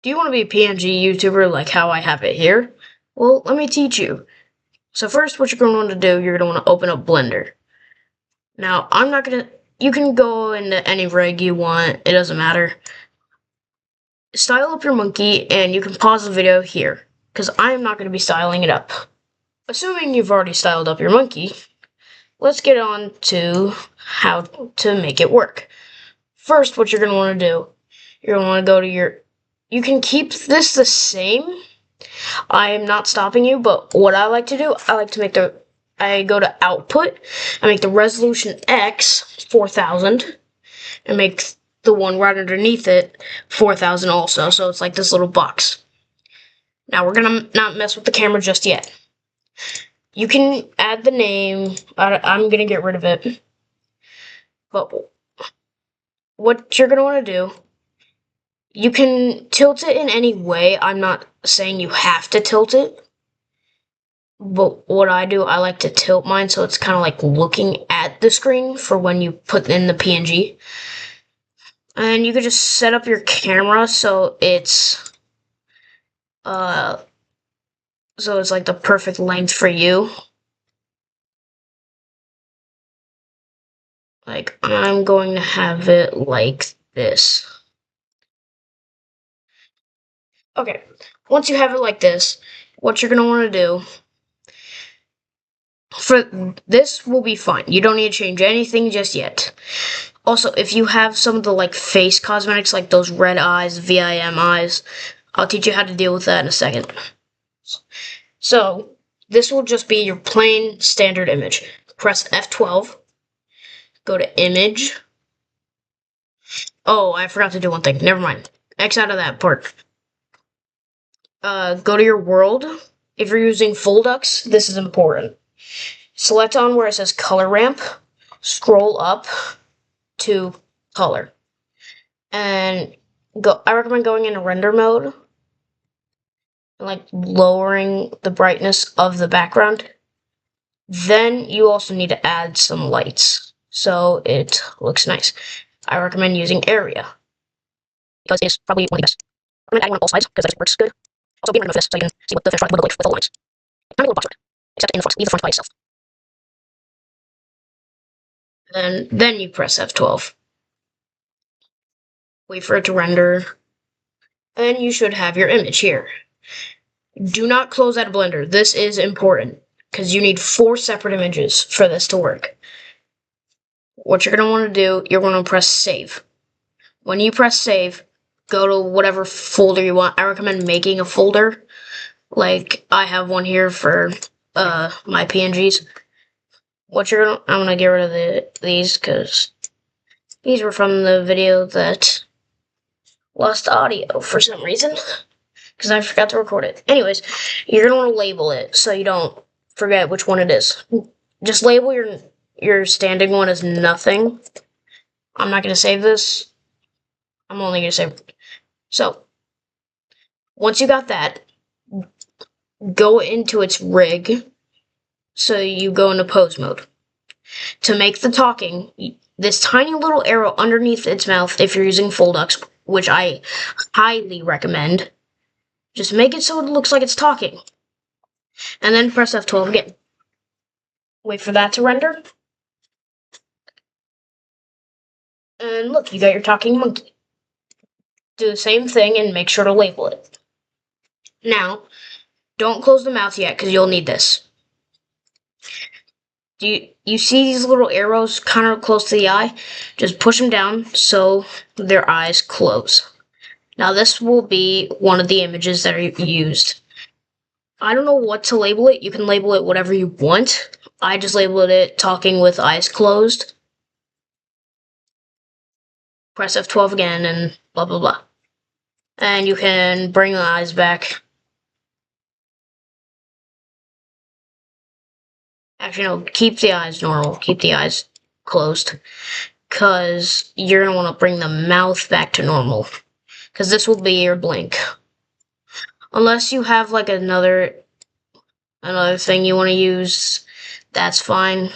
Do you want to be a PNG YouTuber like how I have it here? Well, let me teach you. So first, what you're going to want to do, you're going to want to open up Blender. Now, I'm not going to, you can go into any rig you want, it doesn't matter. Style up your monkey, and you can pause the video here, because I'm not going to be styling it up. Assuming you've already styled up your monkey, let's get on to how to make it work. First, what you're going to want to do, you're going to want to go to your, you can keep this the same. I am not stopping you, but what I like to do, I like to make I go to output, I make the resolution X 4000, and make the one right underneath it 4000 also, so it's like this little box. Now we're gonna not mess with the camera just yet. You can add the name, I'm gonna get rid of it, but what you're gonna want to do, you can tilt it in any way. I'm not saying you have to tilt it, but what I do, I like to tilt mine so it's kind of like looking at the screen for when you put in the PNG. And you could just set up your camera so it's like the perfect length for you. Like, I'm going to have it like this. Okay, once you have it like this, what you're going to want to do, for this will be fine. You don't need to change anything just yet. Also, if you have some of the like face cosmetics, like those red eyes, VIM eyes, I'll teach you how to deal with that in a second. So, this will just be your plain standard image. Press F12, go to image. Oh, I forgot to do one thing. Never mind. X out of that part. Go to your world. If you're using Fuldux, this is important. Select on where it says color ramp. Scroll up to color. And I recommend going into render mode. And like lowering the brightness of the background. Then you also need to add some lights so it looks nice. I recommend using area because it's probably one of the best. I recommend adding one on both sides because that just works good. Also, be in render mode for this so you can see what the finished product would look like with all the lines. Kind of a little box art, except in the front. Leave the front by itself. And then you press F12. Wait for it to render. And you should have your image here. Do not close out of Blender. This is important because you need 4 separate images for this to work. What you're going to want to do, you're going to press save. When you press save, go to whatever folder you want. I recommend making a folder. Like, I have one here for my PNGs. I'm going to get rid of these because these were from the video that lost audio for some reason. Because I forgot to record it. Anyways, you're going to want to label it so you don't forget which one it is. Just label your standing one as nothing. I'm not going to save this. I'm only going to save. So, once you got that, go into its rig. So you go into pose mode. To make the talking, this tiny little arrow underneath its mouth, if you're using Fuldux, which I highly recommend, just make it so it looks like it's talking. And then press F12 again. Wait for that to render. And look, you got your talking monkey. Do the same thing and make sure to label it. Now, don't close the mouth yet because you'll need this. Do you see these little arrows kind of close to the eye? Just push them down so their eyes close. Now this will be one of the images that are used. I don't know what to label it. You can label it whatever you want. I just labeled it talking with eyes closed. Press F12 again and blah blah blah. And you can bring the eyes back. Actually, no, keep the eyes normal. Keep the eyes closed. Because you're going to want to bring the mouth back to normal. Because this will be your blink. Unless you have like another thing you want to use, that's fine.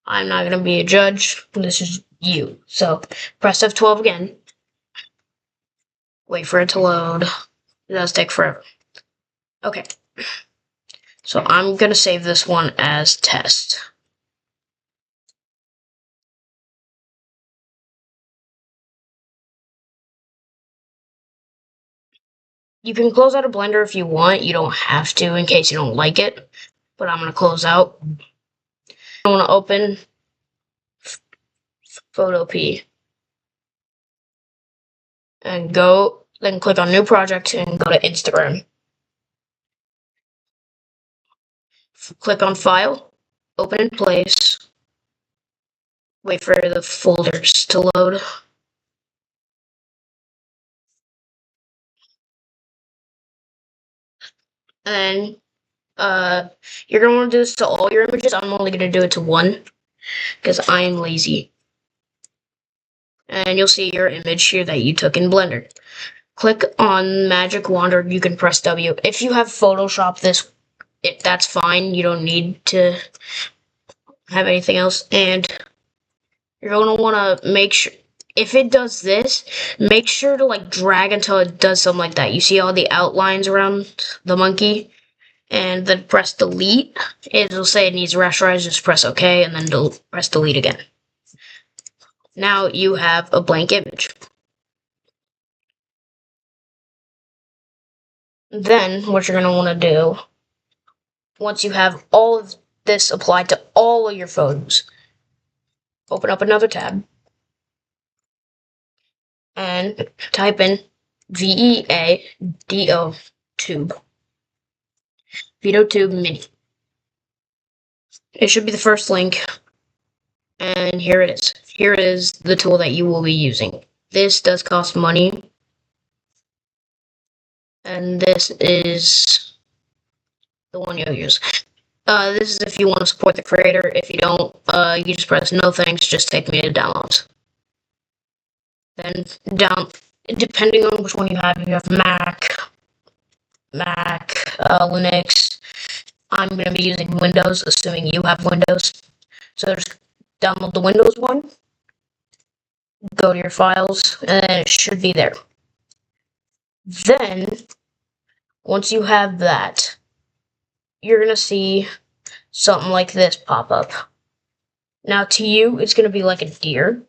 I'm not going to be a judge. This is you. So press F12 again. Wait for it to load. It does take forever. Okay. So I'm going to save this one as test. You can close out a Blender if you want. You don't have to in case you don't like it. But I'm going to close out. I want to open Photo P. And then click on New Project and go to Instagram. Click on File, Open in Place. Wait for the folders to load. And then you're going to want to do this to all your images. I'm only going to do it to one because I am lazy. And you'll see your image here that you took in Blender. Click on Magic Wand, or you can press W. If you have Photoshop that's fine. You don't need to have anything else. And you're going to want to make sure, if it does this, make sure to like drag until it does something like that. You see all the outlines around the monkey? And then press delete. It'll say it needs rasterize, just press OK, and then press delete again. Now you have a blank image. Then what you're going to want to do, once you have all of this applied to all of your photos, open up another tab and type in VEADO tube. VEADO mini. It should be the first link. And here it is. Here is the tool that you will be using. This does cost money. And this is the one you'll use. This is if you want to support the creator. If you don't, you just press no thanks, just take me to downloads. Then depending on which one you have Mac, Linux. I'm going to be using Windows, assuming you have Windows. So just download the Windows one, go to your files, and then it should be there. Then, once you have that, you're going to see something like this pop up. Now, to you, it's going to be like a deer.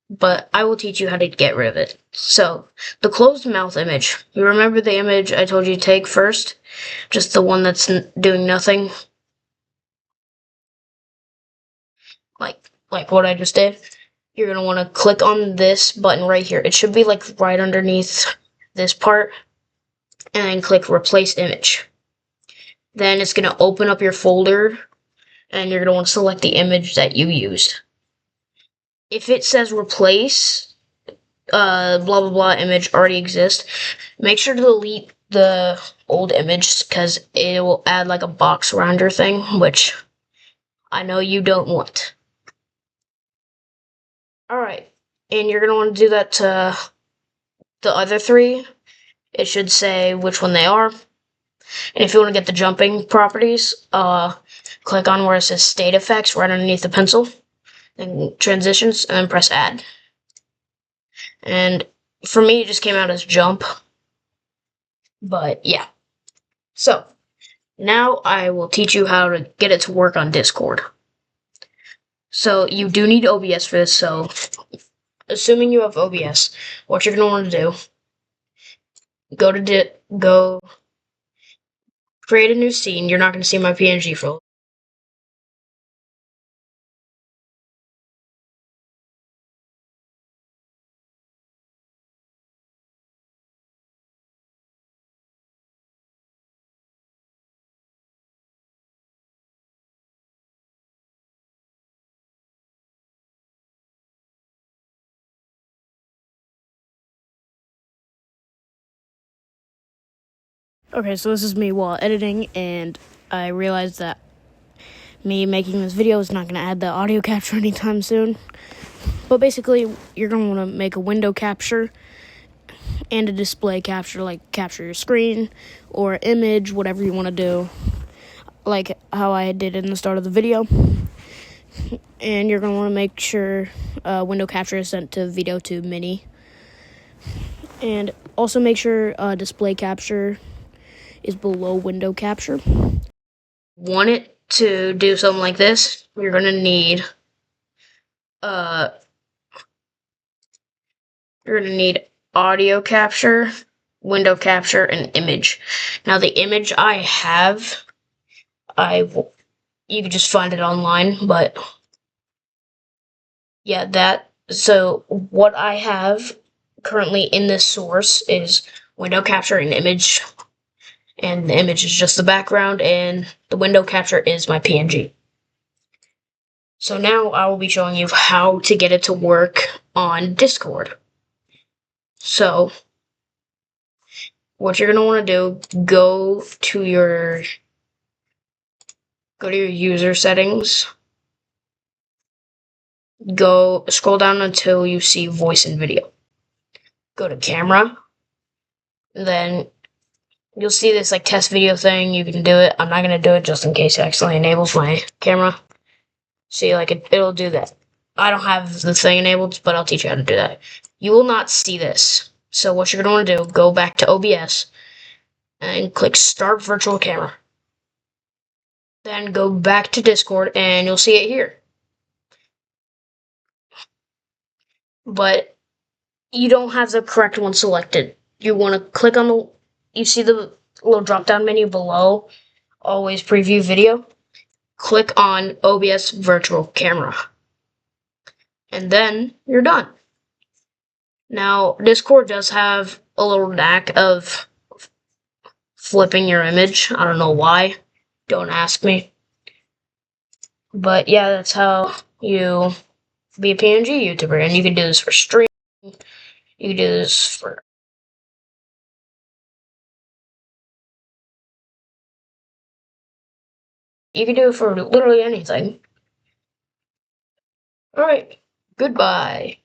But I will teach you how to get rid of it. So, the closed mouth image. You remember the image I told you to take first? Just the one that's doing nothing? Like what I just did? You're going to want to click on this button right here. It should be like right underneath this part. And then click Replace Image. Then it's going to open up your folder. And you're going to want to select the image that you used. If it says replace, blah blah blah image already exists, make sure to delete the old image because it will add like a box around your thing, which I know you don't want. Alright, and you're going to want to do that to the other three. It should say which one they are. And if you want to get the jumping properties, click on where it says State Effects right underneath the pencil. Then transitions, and then press add. And for me, it just came out as jump. But yeah. So, now I will teach you how to get it to work on Discord. So, you do need OBS for this, so assuming you have OBS, what you're going to want to do, go create a new scene. You're not going to see my PNG for Okay, so this is me while editing, and I realized that me making this video is not going to add the audio capture anytime soon. But basically, you're going to want to make a window capture and a display capture, like capture your screen or image, whatever you want to do. like how I did in the start of the video. And you're going to want to make sure window capture is sent to video to mini. And also make sure display capture is below window capture. Want it to do something like this, you're going to need audio capture, window capture, and image. Now the image I have, you can just find it online, but yeah, so what I have currently in this source is window capture and image, and the image is just the background, and the window capture is my PNG. So now I will be showing you how to get it to work on Discord. So what you're going to want to do, go to your user settings, scroll down until you see voice and video. Go to camera, then you'll see this like test video thing. You can do it. I'm not going to do it just in case it accidentally enables my camera. See, like it'll do that. I don't have the thing enabled, but I'll teach you how to do that. You will not see this. So what you're going to want to do, go back to OBS and click Start Virtual Camera. Then go back to Discord and you'll see it here. But you don't have the correct one selected. You want to click on you see the little drop-down menu below, Always Preview Video. Click on OBS Virtual Camera. And then you're done. Now, Discord does have a little knack of flipping your image. I don't know why. Don't ask me. But yeah, that's how you be a PNG YouTuber. And you can do this for streaming. You can do this for... You can do it for literally anything. Alright, goodbye.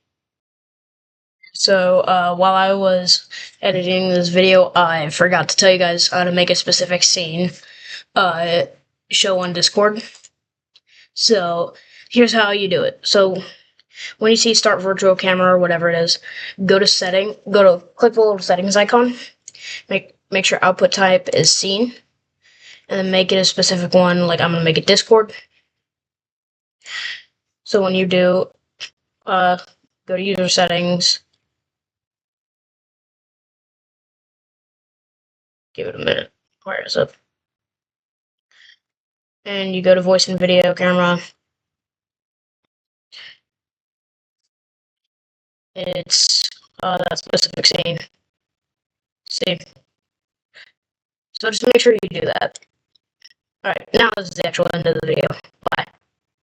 So, while I was editing this video, I forgot to tell you guys how to make a specific scene show on Discord. So, here's how you do it. So, when you see Start Virtual Camera or whatever it is, click the little settings icon, make sure output type is scene, and then make it a specific one, like I'm going to make it Discord. So when you do, go to user settings, give it a minute, where is it? And you go to voice and video camera. It's that specific scene. See? So just make sure you do that. Alright, now this is the actual end of the video. Bye.